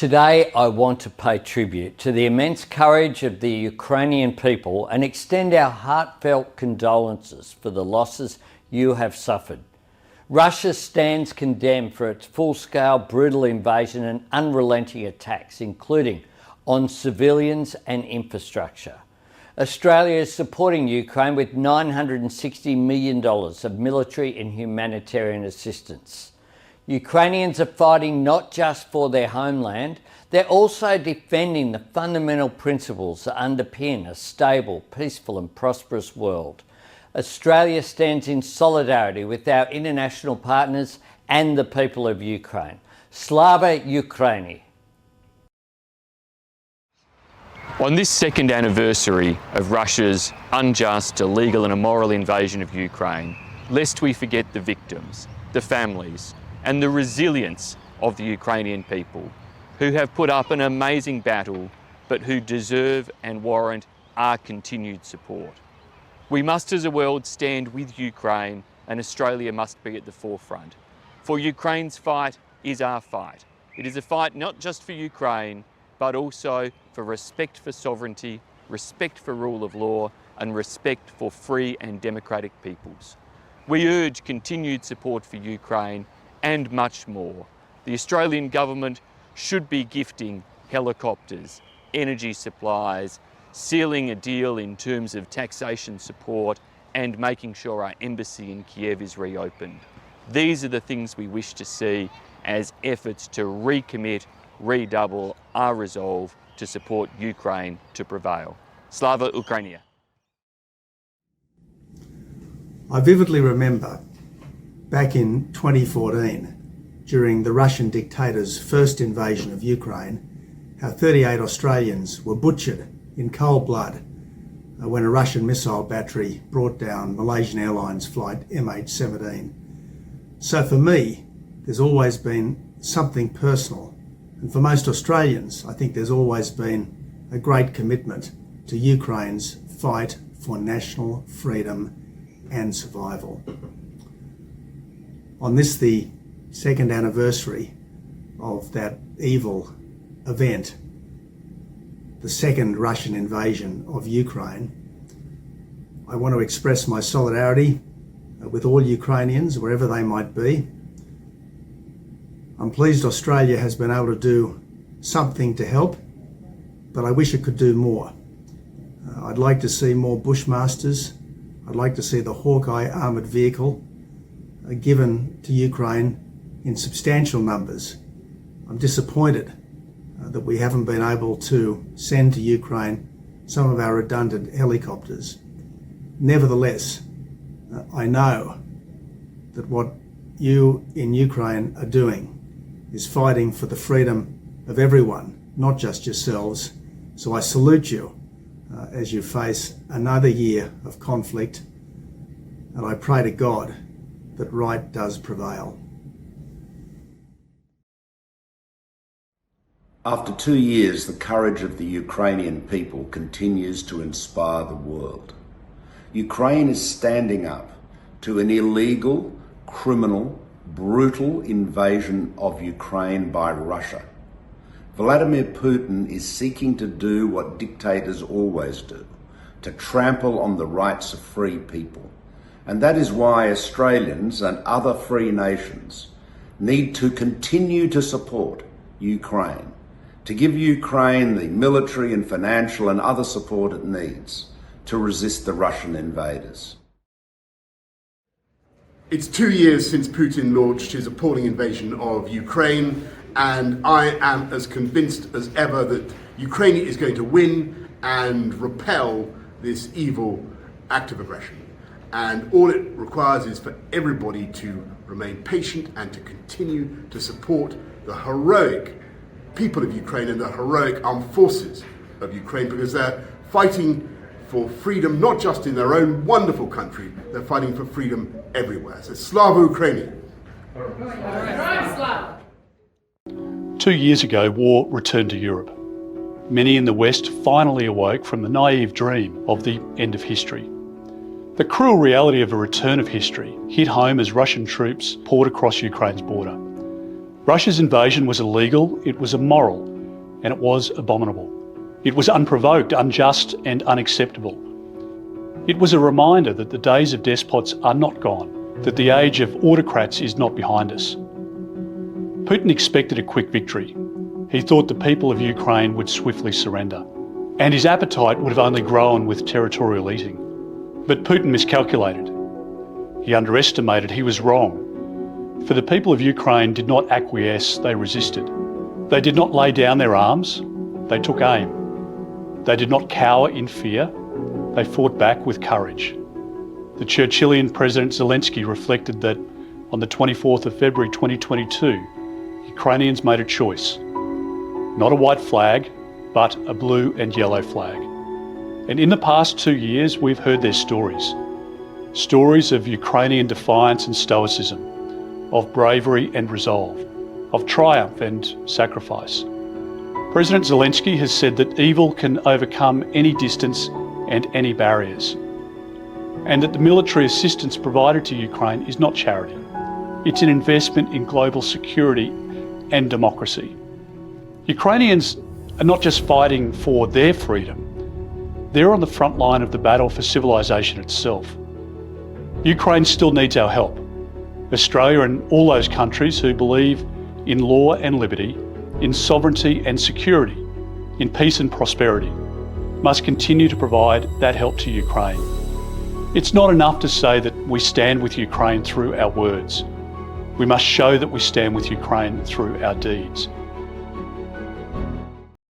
Today, I want to pay tribute to the immense courage of the Ukrainian people and extend our heartfelt condolences for the losses you have suffered. Russia stands condemned for its full-scale brutal invasion and unrelenting attacks, including on civilians and infrastructure. Australia is supporting Ukraine with $960 million of military and humanitarian assistance. Ukrainians are fighting not just for their homeland, they're also defending the fundamental principles that underpin a stable, peaceful and prosperous world. Australia stands in solidarity with our international partners and the people of Ukraine. Slava Ukraini. On this second anniversary of Russia's unjust, illegal and immoral invasion of Ukraine, lest we forget the victims, the families and the resilience of the Ukrainian people, who have put up an amazing battle but who deserve and warrant our continued support. We must as a world stand with Ukraine, and Australia must be at the forefront. For Ukraine's fight is our fight. It is a fight not just for Ukraine, but also for respect for sovereignty, respect for rule of law, and respect for free and democratic peoples. We urge continued support for Ukraine and much more. The Australian government should be gifting helicopters, energy supplies, sealing a deal in terms of taxation support, and making sure our embassy in Kiev is reopened. These are the things we wish to see as efforts to recommit, redouble our resolve to support Ukraine to prevail. Slava Ukraini. I vividly remember back in 2014, during the Russian dictator's first invasion of Ukraine, how 38 Australians were butchered in cold blood when a Russian missile battery brought down Malaysian Airlines flight MH17. So for me, there's always been something personal. And for most Australians, I think there's always been a great commitment to Ukraine's fight for national freedom and survival. On this, the second anniversary of that evil event, the second Russian invasion of Ukraine, I want to express my solidarity with all Ukrainians, wherever they might be. I'm pleased Australia has been able to do something to help, but I wish it could do more. I'd like to see more Bushmasters. I'd like to see the Hawkeye armoured vehicle given to Ukraine in substantial numbers. I'm disappointed that we haven't been able to send to Ukraine some of our redundant helicopters. Nevertheless, I know that what you in Ukraine are doing is fighting for the freedom of everyone, not just yourselves. So I salute you as you face another year of conflict, and I pray to God that right does prevail. After 2 years, the courage of the Ukrainian people continues to inspire the world. Ukraine is standing up to an illegal, criminal, brutal invasion of Ukraine by Russia. Vladimir Putin is seeking to do what dictators always do, to trample on the rights of free people. And that is why Australians and other free nations need to continue to support Ukraine, to give Ukraine the military and financial and other support it needs to resist the Russian invaders. It's 2 years since Putin launched his appalling invasion of Ukraine, and I am as convinced as ever that Ukraine is going to win and repel this evil act of aggression. And all it requires is for everybody to remain patient and to continue to support the heroic people of Ukraine and the heroic armed forces of Ukraine, because they're fighting for freedom, not just in their own wonderful country, they're fighting for freedom everywhere. So Slava Ukraini. 2 years ago, war returned to Europe. Many in the West finally awoke from the naive dream of the end of history. The cruel reality of a return of history hit home as Russian troops poured across Ukraine's border. Russia's invasion was illegal, it was immoral, and it was abominable. It was unprovoked, unjust and unacceptable. It was a reminder that the days of despots are not gone, that the age of autocrats is not behind us. Putin expected a quick victory. He thought the people of Ukraine would swiftly surrender, and his appetite would have only grown with territorial eating. But Putin miscalculated. He underestimated. He was wrong. For the people of Ukraine did not acquiesce, they resisted. They did not lay down their arms, they took aim. They did not cower in fear, they fought back with courage. The Churchillian President Zelensky reflected that on the 24th of February 2022, Ukrainians made a choice. Not a white flag, but a blue and yellow flag. And in the past 2 years, we've heard their stories. Stories of Ukrainian defiance and stoicism, of bravery and resolve, of triumph and sacrifice. President Zelensky has said that evil can overcome any distance and any barriers, and that the military assistance provided to Ukraine is not charity. It's an investment in global security and democracy. Ukrainians are not just fighting for their freedom, they're on the front line of the battle for civilization itself. Ukraine still needs our help. Australia and all those countries who believe in law and liberty, in sovereignty and security, in peace and prosperity, must continue to provide that help to Ukraine. It's not enough to say that we stand with Ukraine through our words. We must show that we stand with Ukraine through our deeds.